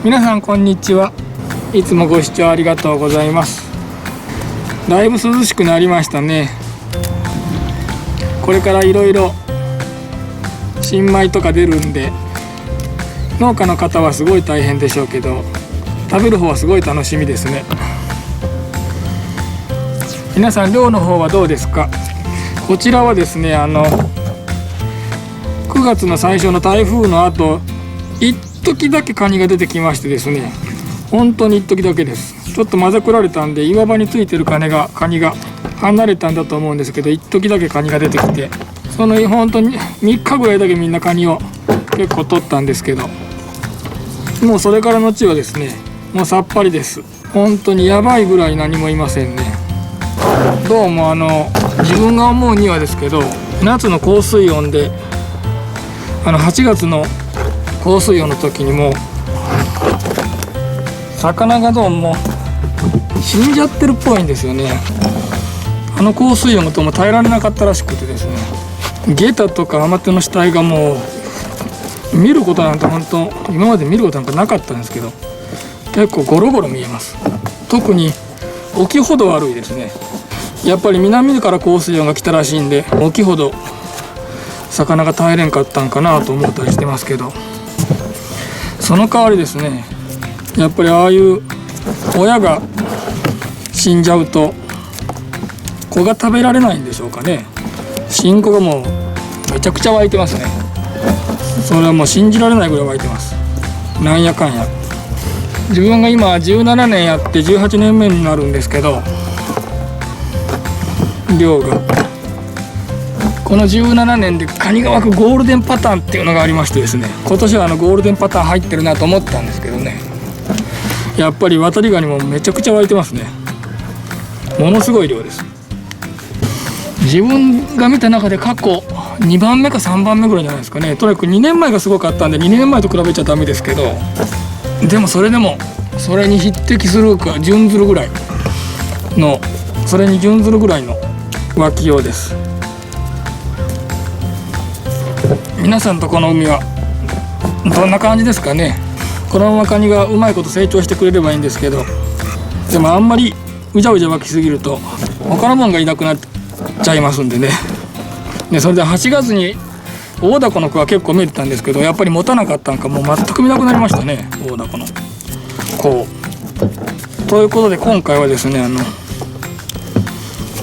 皆さんこんにちは。いつもご視聴ありがとうございます。だいぶ涼しくなりましたね。これからいろいろ新米とか出るんで、農家の方はすごい大変でしょうけど、食べる方はすごい楽しみですね。皆さん漁の方はどうですか？こちらはですね、9月の最初の台風の後、一時だけカニが出てきましてですね、本当に一時だけです。ちょっと混ぜくられたんで、岩場についてるカニが離れたんだと思うんですけど、一時だけカニが出てきて、その本当に3日ぐらいだけみんなカニを結構取ったんですけど、もうそれからのちはですね、もうさっぱりです。本当にやばいぐらい何もいませんね。どうも自分が思うにはですけど、夏の高水温で8月の高水温の時にも魚がどうも死んじゃってるっぽいんですよね。高水温がどうも耐えられなかったらしくてですね、ゲタとかアマテの死体がもう見ることなんて本当今まで見ることなんかなかったんですけど、結構ゴロゴロ見えます。特に沖ほど悪いですね。やっぱり南から高水温が来たらしいんで、沖ほど魚が耐えれんかったんかなと思ったりしてますけど、その代わりですね、やっぱりああいう親が死んじゃうと子が食べられないんでしょうかね。新子がもうめちゃくちゃ湧いてますね。それはもう信じられないぐらい湧いてます。なんやかんや自分が今17年やって18年目になるんですけど、漁がこの17年でカニが湧くゴールデンパターンっていうのがありましてですね、今年はゴールデンパターン入ってるなと思ったんですけどね、やっぱり渡りガニもめちゃくちゃ湧いてますね。ものすごい量です。自分が見た中で過去2番目か3番目ぐらいじゃないですかね。とにかく2年前がすごかったんで2年前と比べちゃダメですけど、でもそれでもそれに匹敵するか準ずるぐらいの湧きようです。皆さんとこの海はどんな感じですかね。このままカニがうまいこと成長してくれればいいんですけど、でもあんまりうじゃうじゃ湧きすぎると他のもんがいなくなっちゃいますんでね。でそれで8月に大凧の子は結構見えてたんですけど、やっぱり持たなかったんかもう全く見なくなりましたね、大凧の子。ということで今回はですね、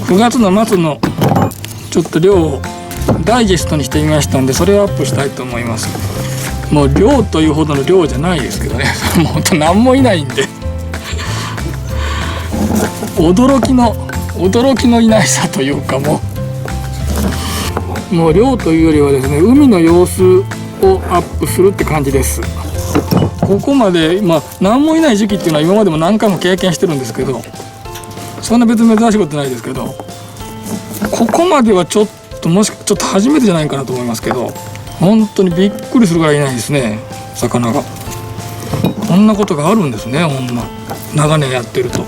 9月の末のちょっと量をダイジェストにしてみましたんで、それをアップしたいと思います。もう量というほどの量じゃないですけどねもうほんと何もいないんで驚きのいないさというか、もう量というよりはですね、海の様子をアップするって感じです。ここまで何もいない時期っていうのは今までも何回も経験してるんですけど、そんな別に珍しいことないですけど、ここまではちょっと初めてじゃないかなと思いますけど、本当にびっくりするぐらいいないですね、魚が。こんなことがあるんですね、ほんま長年やってると。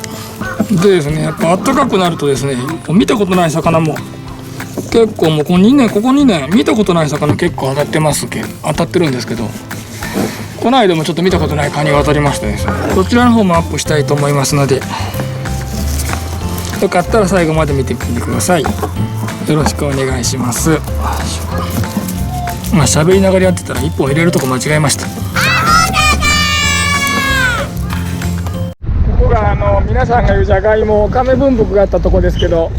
でですね、やっぱ暖かくなるとですね、見たことない魚も結構もうここ2年見たことない魚結構当たってるんですけど、この間もちょっと見たことないカニが当たりましたですね。そちらの方もアップしたいと思いますので、よかったら最後まで見てみてください。よろしくお願いします。喋りながらやってたら1本入れるとこ間違えました。ここが皆さんが言うじゃがいも亀分布があったとこですけど、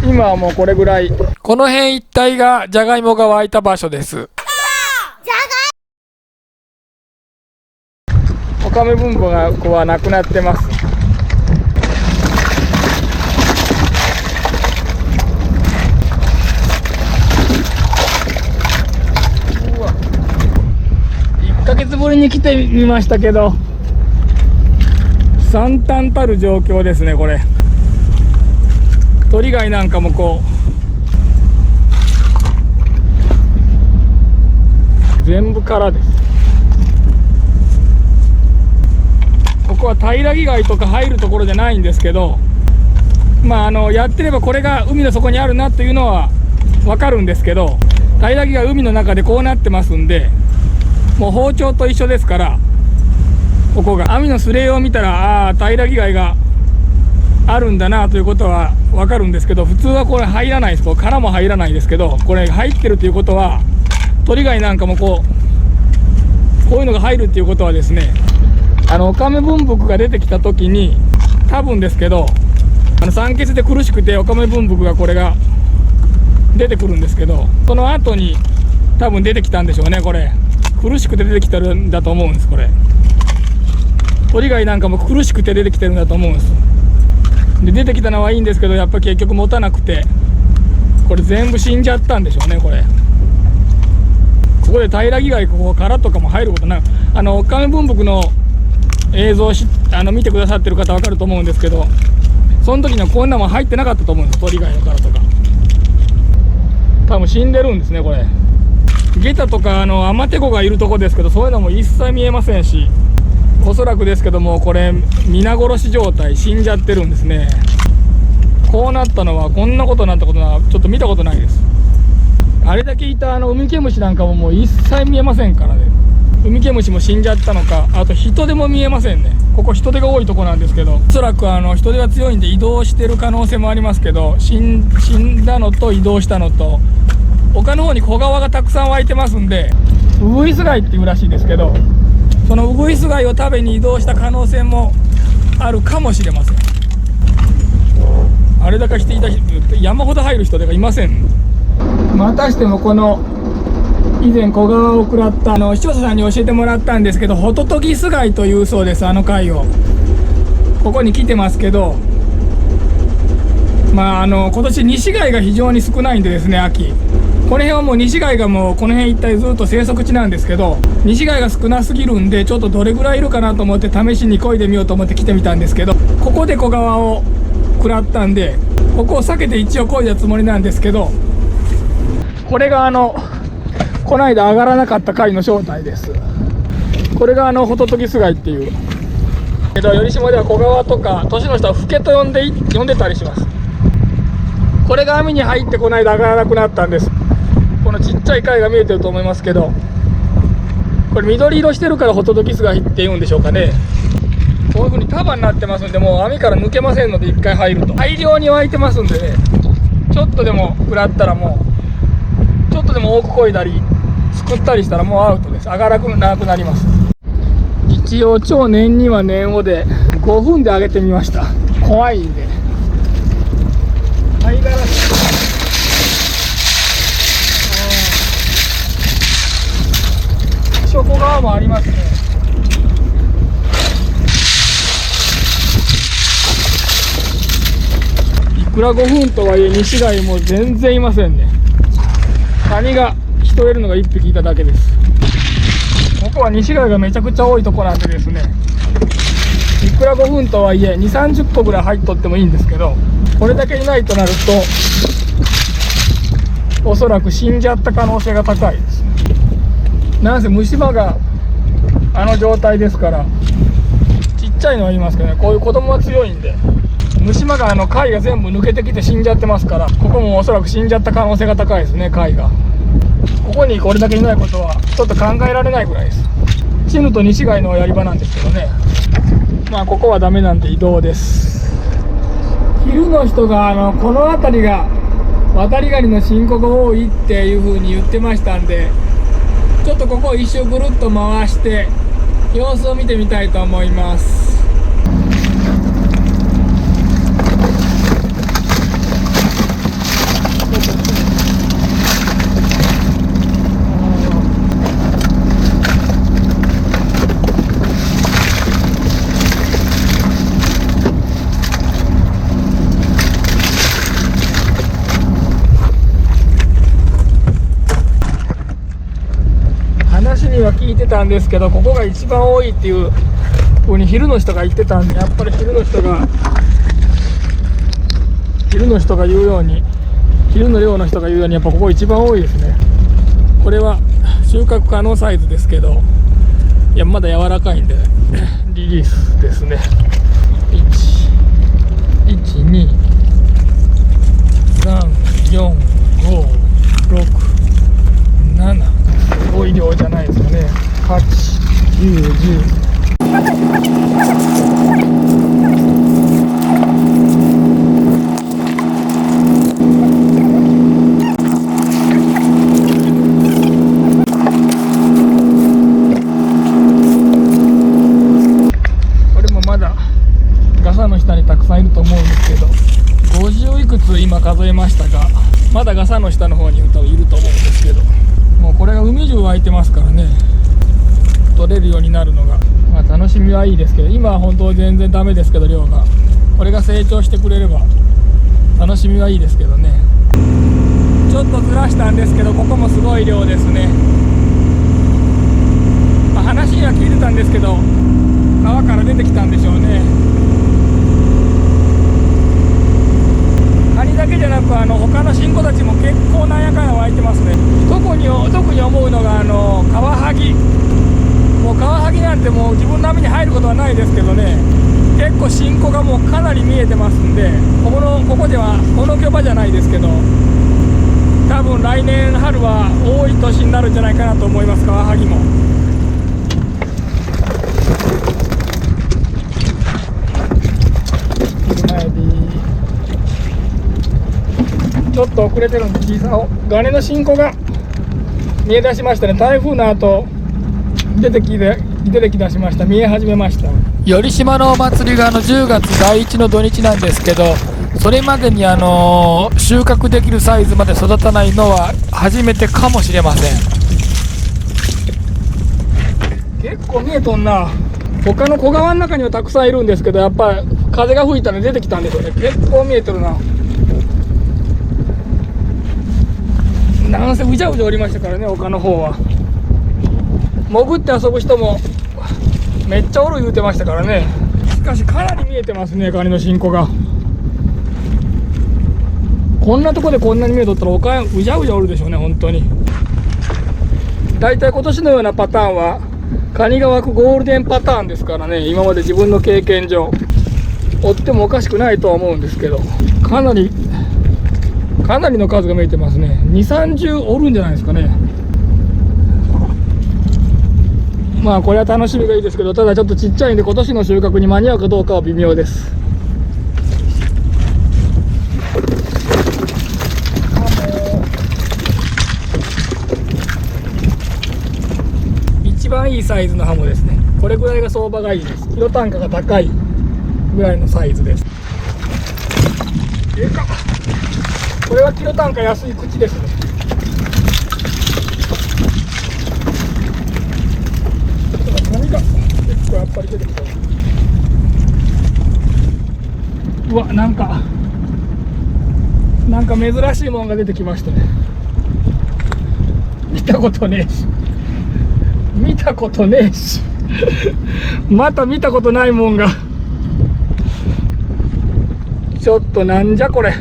今はもうこれぐらい、この辺一帯がじゃがいもが湧いた場所です。お亀分布がここはなくなってます。1ヶ月ぶりに来てみましたけど、惨憺たる状況ですね。これ鳥貝なんかも全部空です。ここは平木貝とか入るところじゃないんですけど、やってればこれが海の底にあるなというのは分かるんですけど、平木が海の中でこうなってますんで、もう包丁と一緒ですから、ここが網のスレを見たら、ああ平らぎ貝があるんだなということは分かるんですけど、普通はこれ入らないです。こう殻も入らないですけど、これ入ってるということは鳥貝なんかもこういうのが入るっていうことはですね、オカメ分布が出てきた時に多分ですけど、酸欠で苦しくてオカメ分布がこれが出てくるんですけど、その後に多分出てきたんでしょうね。これ苦しくて出てきてるんだと思うんです。これ鳥貝なんかも苦しくて出てきてるんだと思うんです。で出てきたのはいいんですけど、やっぱ結局持たなくて、これ全部死んじゃったんでしょうね。これここで平らぎ貝、ここ殻とかも入ることない。オカメ分布の映像見てくださってる方分かると思うんですけど、その時にはこんなもん入ってなかったと思うんです。鳥貝の殻とか多分死んでるんですね。これゲタとかアマテゴがいるとこですけど、そういうのも一切見えませんし、おそらくですけども、これ皆殺し状態、死んじゃってるんですね。こうなったのは、こんなことになったことはちょっと見たことないです。あれだけいたウミケムシなんかももう一切見えませんからね。ウミケムシも死んじゃったのか、あと人手も見えませんね。ここ人手が多いとこなんですけど、おそらく人手が強いんで移動してる可能性もありますけど、死んだのと移動したのと、丘の方に小川がたくさん湧いてますんで、ウグイス貝っていうらしいですけど、そのウグイス貝を食べに移動した可能性もあるかもしれません。あれだけしていた人、山ほど入る人がいません。またしてもこの以前小川を食らった視聴者さんに教えてもらったんですけど、ホトトギス貝というそうです。貝をここに来てますけど、今年西貝が非常に少ないんでですね、秋この辺はもう西貝がもうこの辺一帯ずっと生息地なんですけど、西貝が少なすぎるんで、ちょっとどれぐらいいるかなと思って試しに漕いでみようと思って来てみたんですけど、ここで小川を食らったんで、ここを避けて一応漕いだつもりなんですけど、これがこの間上がらなかった貝の正体です。これがホトトギス貝っていうけど、頼島では小川とか年の人はフケと呼んでたりします。これが網に入ってこの間上がらなくなったんです。このちっちゃい貝が見えてると思いますけど、これ緑色してるからホトトギス貝って言うんでしょうかね。こういう風に束になってますんで、もう網から抜けませんので、一回入ると大量に湧いてますんでね、ちょっとでも食らったらもうちょっとでも多く漕いだりすくったりしたらもうアウトです。上がらなくなります。一応超念には念をで5分で上げてみました。怖いんで貝殻小川もありますね。いくら5分とはいえ西貝も全然いませんね。カニが人いるのが1匹いただけです。ここは西貝がめちゃくちゃ多いとこなんでですね、いくら5分とはいえ2、30個ぐらい入っとってもいいんですけど、これだけいないとなるとおそらく死んじゃった可能性が高いです。なんせ虫歯が状態ですから、ちっちゃいのはいますけどね、こういう子供は強いんで、虫歯が貝が全部抜けてきて死んじゃってますから、ここもおそらく死んじゃった可能性が高いですね。貝がここにこれだけいないことはちょっと考えられないぐらいです。死ぬと西貝のやり場なんですけどね。ここはダメなんで移動です。昼の人がこの辺りが渡りガニの新子が多いっていう風に言ってましたんで、ちょっとここを一周ぐるっと回して様子を見てみたいと思います。話には聞いてたんですけど、ここが一番多いっていう風に昼の人が言ってたんで、やっぱり昼の人が言うように、昼の漁の人が言うように、やっぱここ一番多いですね。これは収穫可能サイズですけど、いやまだ柔らかいんでリリースですね。1、2、3、4、5、6、7、すごい量じゃないですかね。8、9、10。いると思うんですけど、50いくつ今数えましたが、まだ傘の下の方にいると思うんですけど、もうこれが海中湧いてますからね、取れるようになるのが、まあ、楽しみはいいですけど、今は本当全然ダメですけど、量がこれが成長してくれれば楽しみはいいですけどね。ちょっとずらしたんですけど、ここもすごい量ですね。まあ、話には聞いてたんですけど、川から出てきたんでしょうね。カニだけじゃなく他の新子たちも結構なんやかんや湧いてますね。特に思うのがカワハギ。もうカワハギなんてもう自分の網に入ることはないですけどね、結構新子がもうかなり見えてますんで、ここではこの漁場じゃないですけど、多分来年春は多い年になるんじゃないかなと思います。カワハギもちょっと遅れてるんで、小さガネの新子が見え出しましたね。台風の後出てきだしました。見え始めました。寄島のお祭りが10月第1の土日なんですけど、それまでに収穫できるサイズまで育たないのは初めてかもしれません。結構見えとんな。他の小川の中にはたくさんいるんですけど、やっぱり風が吹いたので出てきたんでしょうね。結構見えてるな。なんせうじゃうじゃおりましたからね、丘の方は。潜って遊ぶ人もめっちゃおる言うてましたからね。しかしかなり見えてますね、カニの新子が。こんなとこでこんなに見えとったら丘うじゃうじゃおるでしょうね、本当に。だいたい今年のようなパターンはカニが湧くゴールデンパターンですからね。今まで自分の経験上追ってもおかしくないとは思うんですけど、かなりの数が見えてますね。2、30おるんじゃないですかね。まあこれは楽しみがいいですけど、ただちょっとちっちゃいんで今年の収穫に間に合うかどうかは微妙です。一番いいサイズのハモですね。これぐらいが相場がいいです。キロ単価が高いぐらいのサイズです。これはキロ単価安い口ですね。何が結構やっぱり出てきた。うわ、なんか珍しいもんが出てきましたね。見たことねえしまた見たことないもんが。ちょっとなんじゃこれ。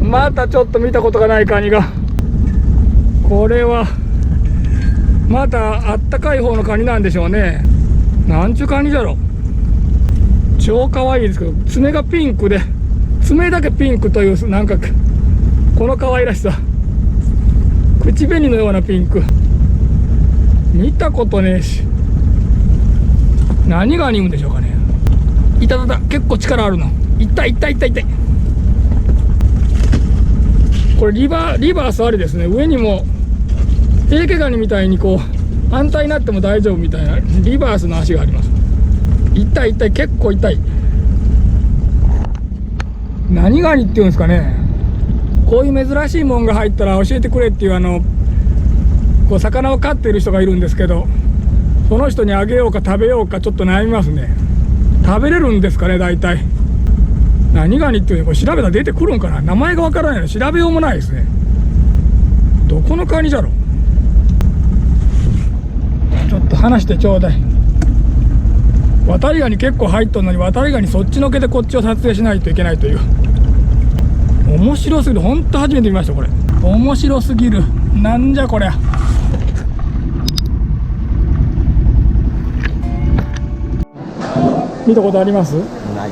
またちょっと見たことがないカニが。これはまたあったかい方のカニなんでしょうね。なんちゅうカニじゃろ。超可愛いですけど、爪がピンクで、爪だけピンクという、なんかこの可愛らしさ。口紅のようなピンク。見たことねえし。何がアニムでしょうかね。いた、結構力あるの。痛い。これリバースありですね。上にも平家ガニみたいにこう反対になっても大丈夫みたいなリバースの足があります。痛い、結構痛い。何ガニっていうんですかね。こういう珍しいもんが入ったら教えてくれっていうこう魚を飼っている人がいるんですけど、その人にあげようか食べようかちょっと悩みますね。食べれるんですかね。大体何ガニっていうのこれ調べたら出てくるんかな。名前がわからないの、調べようもないですね。どこのカニじゃろ。ちょっと話してちょうだい。渡りガニ結構入っとんのに、渡りガニそっちのけでこっちを撮影しないといけないという。面白すぎる。ほんと初めて見ましたこれ。面白すぎる。なんじゃこりゃ。見たことあります？ない。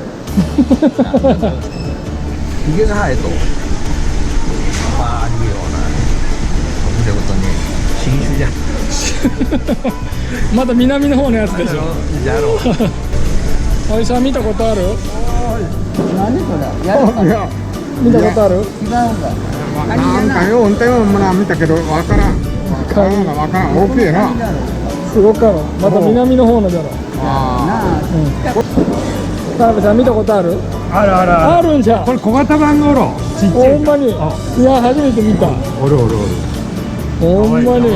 ひげが生えと。まああるような。見たことね。新種じゃん。まだ南の方のやつでしょ。やろう。おじさん見たことある？何これ？やるかな？見たことある？違うんだ。なんかよう運転は見たけどわからん。わからん。大きいな。すごかろ。また南の方のじゃろ。あ田辺さん見たことある？あるあるあるんじゃん。これ小型版がおろ。ちっちゃい。ほんまに。いや初めて見た。おるおるおる。ほんまに。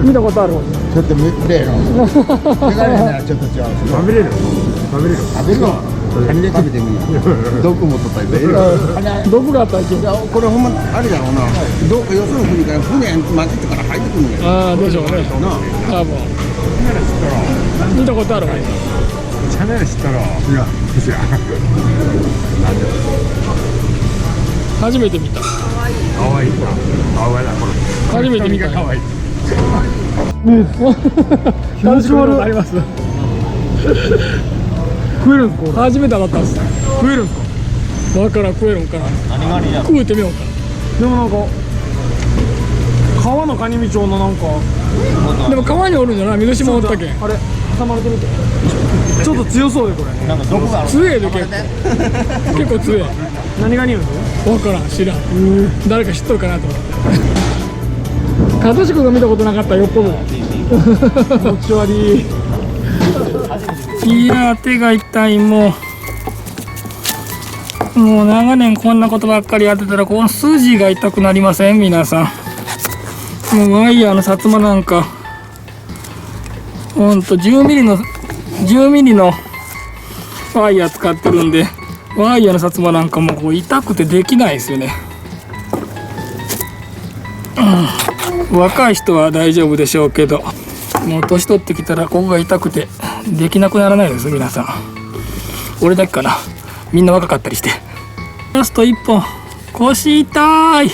見たことある？ちょっと見れよ。手軽ならちょっと違う。食べれる。食べれる。食べるの？カニで食べてみよう。毒も取ったりで。毒があったっけ？いやこれほんまあれだろうな。よその国から船混ぜてから入ってくるんや。ああでしょうね。多分。見たことある？チャンネル知ったら。いや。初めて見た。可愛いな。可愛いなこれ。初めて見た。可愛い。気持ち悪い。あります。食えるんすか？初めて当たったんです。食えるんすか？わからん、食えるんかな。何がありや。食うてみようか。でもなんか川のカニミチョウのなんかでも川におるんじゃない？水島おったけん。あれ挟まれてみて。ちょっと強そうでこれ。なんか毒がある。強えで結構。結構強え。何が匂うの？わからん、知らん。誰か知っとるかなと思って。和志君が見たことなかったらよっぽど。気持ち悪い。いやー手が痛い。もう長年こんなことばっかりやってたらこの筋が痛くなりません？皆さん。もうワイヤーの薩摩なんかほんと10ミリのワイヤー使ってるんで、ワイヤーの薩摩なんかもうこう痛くてできないですよね。若い人は大丈夫でしょうけど、もう年取ってきたらここが痛くてできなくならないです皆さん。俺だけかな、みんな若かったりして。ラスト1本、腰痛い。